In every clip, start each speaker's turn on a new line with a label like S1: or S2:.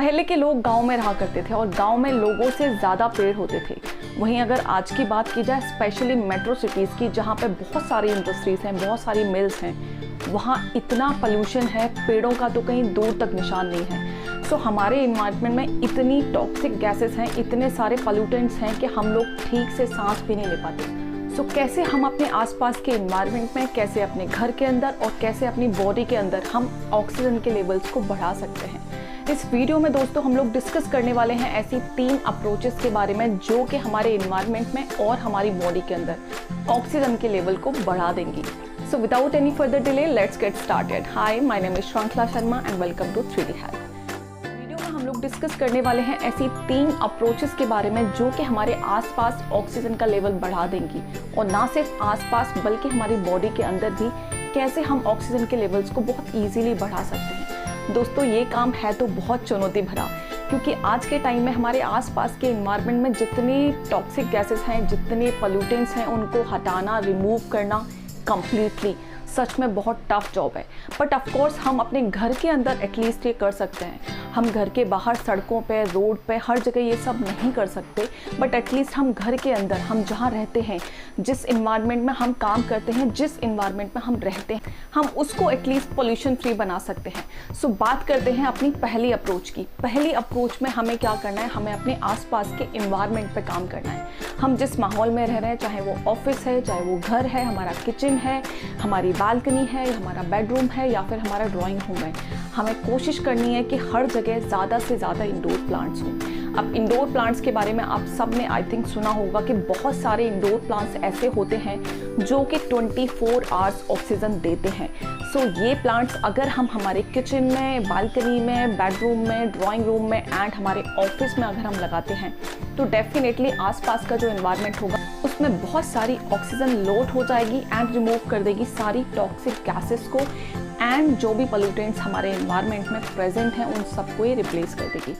S1: पहले के लोग गांव में रहा करते थे और गांव में लोगों से ज़्यादा पेड़ होते थे। वहीं अगर आज की बात की जाए स्पेशली मेट्रो सिटीज़ की, जहां पे बहुत सारी इंडस्ट्रीज़ हैं, बहुत सारी मिल्स हैं, वहां इतना पोल्यूशन है, पेड़ों का तो कहीं दूर तक निशान नहीं है। सो हमारे इन्वायरमेंट में इतनी टॉक्सिक गैसेस हैं, इतने सारे पोल्यूटेंट्स हैं कि हम लोग ठीक से सांस भी नहीं ले पाते। सो कैसे हम अपने आसपास के इन्वायरमेंट में, कैसे अपने घर के अंदर और कैसे अपनी बॉडी के अंदर हम ऑक्सीजन के लेवल्स को बढ़ा सकते हैं। इस वीडियो में दोस्तों हम लोग डिस्कस करने वाले हैं ऐसी 3 अप्रोचेस के बारे में जो कि हमारे इन्वायरमेंट में और हमारी बॉडी के अंदर ऑक्सीजन के लेवल को बढ़ा देंगी। So without any further delay let's get started. Hi, my name is Shrinkhala Sharma and welcome to 3D health. Video में हम लोग डिस्कस करने वाले हैं ऐसी 3 अप्रोचेस के बारे में जो कि हमारे आसपास ऑक्सीजन का लेवल बढ़ा देंगी, और ना सिर्फ आसपास बल्कि हमारी बॉडी के अंदर भी कैसे हम ऑक्सीजन के लेवल्स को बहुत ईजिली बढ़ा सकते हैं। दोस्तों ये काम है तो बहुत चुनौती भरा, क्योंकि आज के टाइम में हमारे आसपास के इन्वायरमेंट में जितनी टॉक्सिक गैसेस हैं, जितने पोल्यूटेंट्स हैं, उनको हटाना, रिमूव करना कंप्लीटली सच में बहुत टफ जॉब है। बट ऑफ कोर्स हम अपने घर के अंदर एटलीस्ट ये कर सकते हैं। हम घर के बाहर सड़कों पे, रोड पे, हर जगह ये सब नहीं कर सकते, बट एटलीस्ट हम घर के अंदर, हम जहाँ रहते हैं, जिस इन्वायरमेंट में हम काम करते हैं, जिस इन्वायरमेंट में हम रहते हैं, हम उसको एटलीस्ट पोल्यूशन फ्री बना सकते हैं। सो बात करते हैं अपनी पहली अप्रोच की। पहली अप्रोच में हमें क्या करना है, हमें अपने आसपास के इन्वायरमेंट पे काम करना है। हम जिस माहौल में रह रहे हैं, चाहे वो ऑफिस है, चाहे वो घर है, हमारा किचन है, हमारी बालकनी है, हमारा बेडरूम है या फिर हमारा ड्राइंग रूम है, हमें कोशिश करनी है कि हर जगह ज़्यादा से ज़्यादा इंडोर प्लांट्स हों। अब इंडोर प्लांट्स के बारे में आप सब ने आई थिंक सुना होगा कि बहुत सारे इंडोर प्लांट्स ऐसे होते हैं जो कि 24 आवर्स ऑक्सीजन देते हैं। सो ये प्लांट्स अगर हम हमारे किचन में, बालकनी में, बेडरूम में, ड्राइंग रूम में एंड हमारे ऑफिस में अगर हम लगाते हैं तो डेफिनेटली आसपास का जो एनवायरनमेंट होगा उसमें बहुत सारी ऑक्सीजन लोड हो जाएगी एंड रिमूव कर देगी सारी टॉक्सिक गैसेस को, एंड जो भी पोल्यूटेंट्स हमारे एनवायरनमेंट में प्रेजेंट हैं उन सबको ये रिप्लेस कर देगी।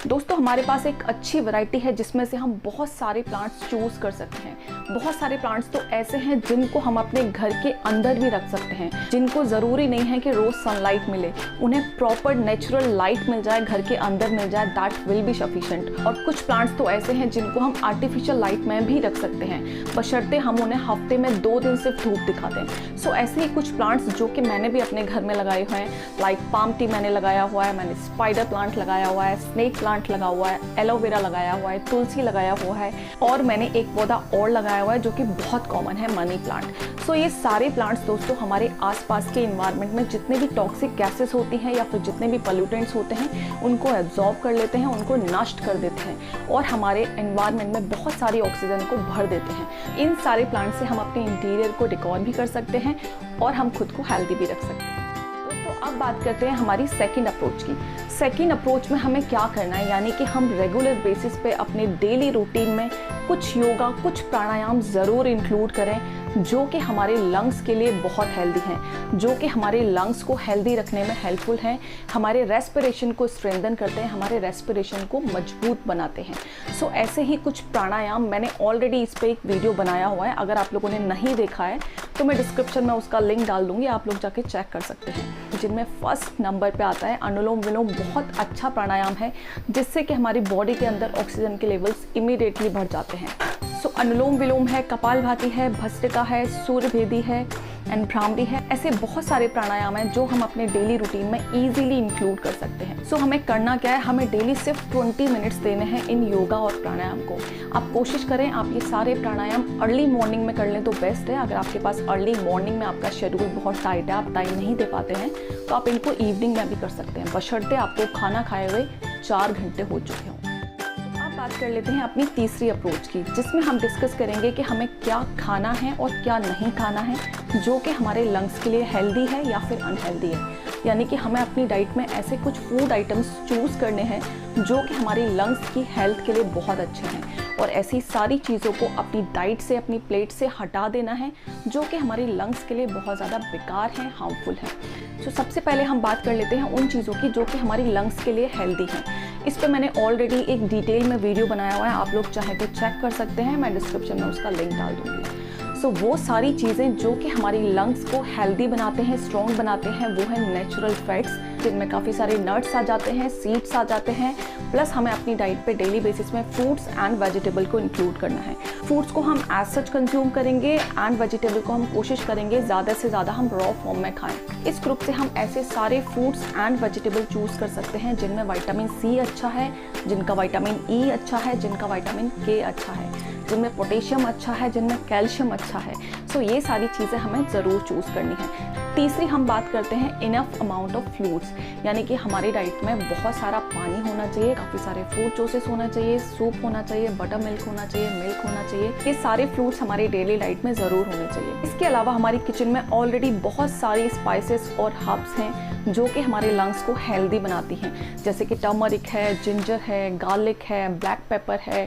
S1: दोस्तों हमारे पास एक अच्छी वैरायटी है जिसमें से हम बहुत सारे प्लांट्स चूज़ कर सकते हैं। बहुत सारे प्लांट्स तो ऐसे हैं जिनको हम अपने घर के अंदर भी रख सकते हैं, जिनको ज़रूरी नहीं है कि रोज़ सनलाइट मिले, उन्हें प्रॉपर नेचुरल लाइट मिल जाए, घर के अंदर मिल जाए, दैट विल बी सफिशेंट। और कुछ प्लांट्स तो ऐसे हैं जिनको हम आर्टिफिशियल लाइट में भी रख सकते हैं, बशर्ते हम उन्हें हफ्ते में 2 दिन सिर्फ धूप दिखा दें। सो ऐसे ही कुछ प्लांट्स जो कि मैंने भी अपने घर में लगाए हुए हैं, लाइक पाम टी मैंने लगाया हुआ है, मैंने स्पाइडर प्लांट लगाया हुआ है, स्नेक प्लांट लगा हुआ है, एलोवेरा लगाया हुआ है, तुलसी लगाया हुआ है, और मैंने एक पौधा और लगाया हुआ है जो कि बहुत कॉमन है, मनी प्लांट। सो ये सारे प्लांट्स दोस्तों हमारे आसपास के इन्वायरमेंट में जितने भी टॉक्सिक गैसेस होती हैं या फिर जितने भी पोल्यूटेंट्स होते हैं उनको एब्जॉर्ब कर लेते हैं, उनको नष्ट कर देते हैं और हमारे एनवायरनमेंट में बहुत सारी ऑक्सीजन को भर देते हैं। इन सारे प्लांट से हम अपने इंटीरियर को डेकोर भी कर सकते हैं और हम खुद को हेल्दी भी रख सकते हैं। दोस्तों अब बात करते हैं हमारी सेकंड अप्रोच की। सेकंड अप्रोच में हमें क्या करना है, यानी कि हम रेगुलर बेसिस पे अपने डेली रूटीन में कुछ योगा, कुछ प्राणायाम ज़रूर इंक्लूड करें जो कि हमारे लंग्स के लिए बहुत हेल्दी हैं, जो कि हमारे लंग्स को हेल्दी रखने में हेल्पफुल हैं, हमारे रेस्पिरेशन को स्ट्रेंथन करते हैं, हमारे रेस्पिरेशन को मजबूत बनाते हैं। सो ऐसे ही कुछ प्राणायाम मैंने ऑलरेडी इस पर एक वीडियो बनाया हुआ है, अगर आप लोगों ने नहीं देखा है तो मैं डिस्क्रिप्शन में उसका लिंक डाल दूंगी, आप लोग जाके चेक कर सकते हैं। जिनमें फर्स्ट नंबर पे आता है अनुलोम विलोम। बहुत अच्छा प्राणायाम है जिससे कि हमारी बॉडी के अंदर ऑक्सीजन के लेवल्स इमीडिएटली बढ़ जाते हैं। सो अनुलोम विलोम है, कपालभाति है, भस्त्रिका है, सूर्यभेदी है एंड भ्रामरी है। ऐसे बहुत सारे प्राणायाम हैं जो हम अपने डेली रूटीन में इजीली इंक्लूड कर सकते हैं। सो हमें करना क्या है, हमें डेली सिर्फ 20 मिनट्स देने हैं इन योगा और प्राणायाम को। आप कोशिश करें आप ये सारे प्राणायाम अर्ली मॉर्निंग में कर लें तो बेस्ट है। अगर आपके पास अर्ली मॉर्निंग में आपका शेड्यूल बहुत टाइट है, आप टाइम नहीं दे पाते हैं, तो आप इनको इवनिंग में भी कर सकते हैं, बशर्ते आपको खाना खाए हुए 4 घंटे हो चुके हों। बात कर लेते हैं अपनी तीसरी अप्रोच की, जिसमें हम डिस्कस करेंगे कि हमें क्या खाना है और क्या नहीं खाना है जो कि हमारे लंग्स के लिए हेल्दी है या फिर अनहेल्दी है। यानी कि हमें अपनी डाइट में ऐसे कुछ फूड आइटम्स चूज़ करने हैं जो कि हमारी लंग्स की हेल्थ के लिए बहुत अच्छे हैं, और ऐसी सारी चीज़ों को अपनी डाइट से, अपनी प्लेट से हटा देना है जो कि हमारी लंग्स के लिए बहुत ज़्यादा बेकार हैं, हार्मफुल हैं। तो सबसे पहले हम बात कर लेते हैं उन चीज़ों की जो कि हमारी लंग्स के लिए हेल्दी हैं। इस पे मैंने ऑलरेडी एक डिटेल में वीडियो बनाया हुआ है, आप लोग चाहे तो चेक कर सकते हैं, मैं डिस्क्रिप्शन में उसका लिंक डाल दूँगी। सो वो सारी चीज़ें जो कि हमारी लंग्स को हेल्दी बनाते हैं, स्ट्रॉन्ग बनाते हैं, वो है नेचुरल फैट्स, जिनमें काफ़ी सारे नट्स आ जाते हैं, सीड्स आ जाते हैं, प्लस हमें अपनी डाइट पे डेली बेसिस में फ्रूट्स एंड वेजिटेबल को इंक्लूड करना है। फ्रूट्स को हम एज सच कंज्यूम करेंगे एंड वेजिटेबल को हम कोशिश करेंगे ज़्यादा से ज़्यादा हम रॉ फॉर्म में खाएं। इस ग्रुप से हम ऐसे सारे फ्रूट्स एंड वेजिटेबल चूज़ कर सकते हैं जिनमें विटामिन सी अच्छा है, जिनका विटामिन ई अच्छा है, जिनका विटामिन के अच्छा है, जिनमें पोटेशियम अच्छा है, जिनमें कैल्शियम अच्छा है। सो ये सारी चीज़ें हमें ज़रूर चूज़ करनी है। तीसरी हम बात करते हैं इनफ अमाउंट ऑफ फ्लूइड्स, यानी कि हमारी डाइट में बहुत सारा पानी होना चाहिए, काफ़ी सारे फ्रूट जूसेस होना चाहिए, सूप होना चाहिए, बटर मिल्क होना चाहिए, मिल्क होना चाहिए। ये सारे फ्रूट्स हमारी डेली डाइट में ज़रूर होने चाहिए। इसके अलावा हमारी किचन में ऑलरेडी बहुत सारी स्पाइसेस और हर्ब्स हैं जो कि हमारे लंग्स को हेल्दी बनाती हैं, जैसे कि टर्मरिक है, जिंजर है, गार्लिक है, ब्लैक पेपर है,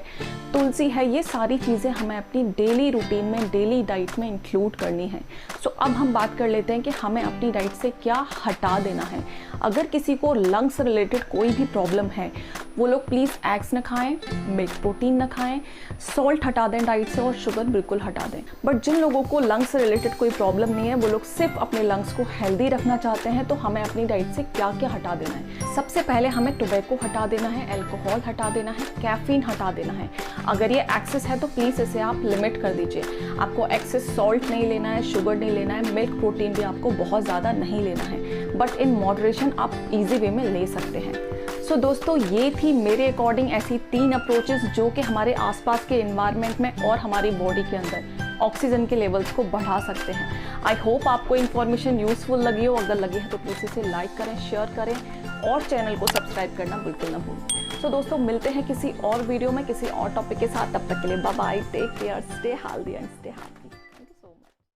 S1: तुलसी है। ये सारी चीज़ें हमें अपनी डेली रूटीन में, डेली डाइट में इंक्लूड करनी है। सो अब हम बात कर लेते हैं कि हमें अपनी डाइट से क्या हटा देना है। अगर किसी को लंग्स रिलेटेड कोई भी प्रॉब्लम है, वो लोग प्लीज़ एग्स न खाएं, मिल्क प्रोटीन न खाएं, सॉल्ट हटा दें डाइट से और शुगर बिल्कुल हटा दें। बट जिन लोगों को लंग्स से रिलेटेड कोई प्रॉब्लम नहीं है, वो लोग सिर्फ अपने लंग्स को हेल्दी रखना चाहते हैं, तो हमें अपनी डाइट से क्या क्या हटा देना है। सबसे पहले हमें टोबैको हटा देना है, अल्कोहल हटा देना है, कैफीन हटा देना है। अगर ये एक्सेस है तो प्लीज़ इसे आप लिमिट कर दीजिए। आपको एक्सेस सॉल्ट नहीं लेना है, शुगर नहीं लेना है, मिल्क प्रोटीन भी आपको बहुत ज़्यादा नहीं लेना है, बट इन मॉडरेशन आप इजी वे में ले सकते हैं। सो दोस्तों, ये थी मेरे अकॉर्डिंग ऐसी 3 अप्रोचेस जो कि हमारे आसपास के एनवायरनमेंट में और हमारी बॉडी के अंदर ऑक्सीजन के लेवल्स को बढ़ा सकते हैं। आई होप आपको इन्फॉर्मेशन यूजफुल लगी हो। अगर लगी है तो प्लीज़ इसे लाइक करें, शेयर करें और चैनल को सब्सक्राइब करना बिल्कुल ना भूलें। सो दोस्तों, मिलते हैं किसी और वीडियो में किसी और टॉपिक के साथ। तब तक के लिए bye bye, take care, stay healthy and stay happy.